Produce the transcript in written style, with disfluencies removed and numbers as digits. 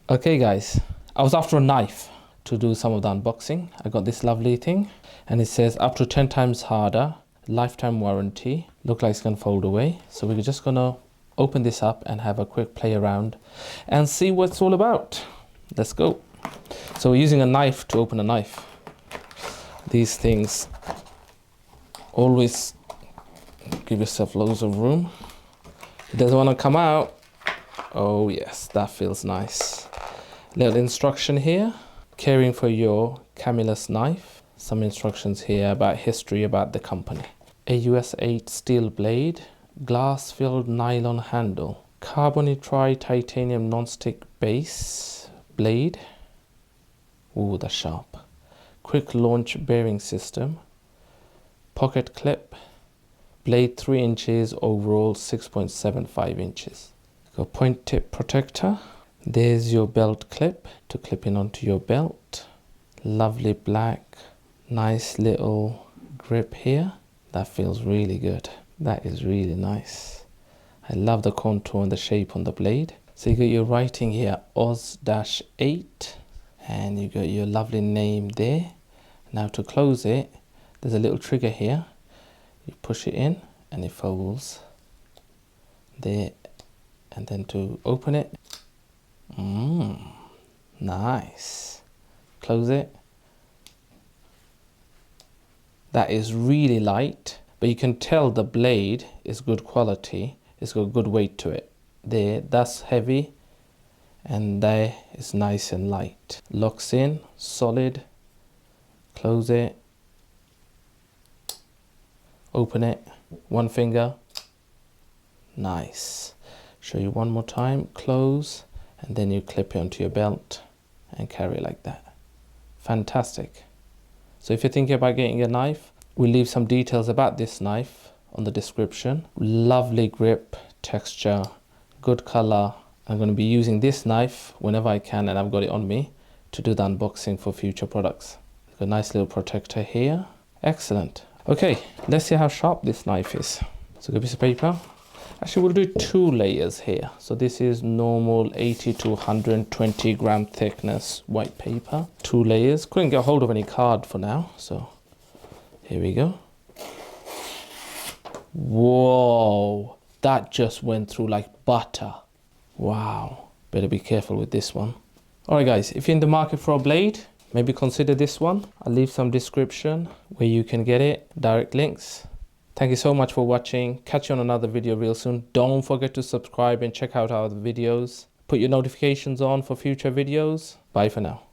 Okay guys, I was after a knife to do some of the unboxing. I got this lovely thing and it says up to 10 times harder, lifetime warranty. Look like it's gonna fold away. So we're just gonna open this up and have a quick play around and see what it's all about. Let's go. So we're using a knife to open a knife. These things always give yourself loads of room. It doesn't want to come out. Oh yes, that feels nice. Little instruction here. Caring for your Camillus knife. Some instructions here about history about the company. A US 8 steel blade. Glass filled nylon handle. Carbonitrile titanium non-stick base blade. Ooh, that's sharp. Quick launch bearing system. Pocket clip. Blade 3 inches, overall 6.75 inches. Got point tip protector. There's your belt clip to clip in onto your belt. Lovely black, nice little grip here. That feels really good. That is really nice. I love the contour and the shape on the blade. So you got your writing here, Oz-8, and you got your lovely name there. Now to close it, there's a little trigger here. You push it in and it folds there, and then to open it, nice. Close it. That is really light, but you can tell the blade is good quality. It's got good weight to it. There, that's heavy, and there is nice and light. Locks in, solid. Close it. Open it. One finger. Nice. Show you one more time. Close, and then you clip it onto your belt and carry it like that. Fantastic. So if you're thinking about getting a knife, we'll leave some details about this knife on the description. Lovely grip, texture, good color. I'm going to be using this knife whenever I can, and I've got it on me to do the unboxing for future products. Got a nice little protector here. Excellent. Okay, let's see how sharp this knife is. So get a piece of paper. Actually, we'll do 2 layers here. So this is normal 80 to 120 gram thickness white paper. 2 layers. Couldn't get hold of any card for now, so here we go. Whoa, that just went through like butter. Wow, better be careful with this one. All right guys, if you're in the market for a blade, maybe consider this one. I'll leave some description where you can get it, direct links. Thank you so much for watching. Catch you on another video real soon. Don't forget to subscribe and check out our other videos. Put your notifications on for future videos. Bye for now.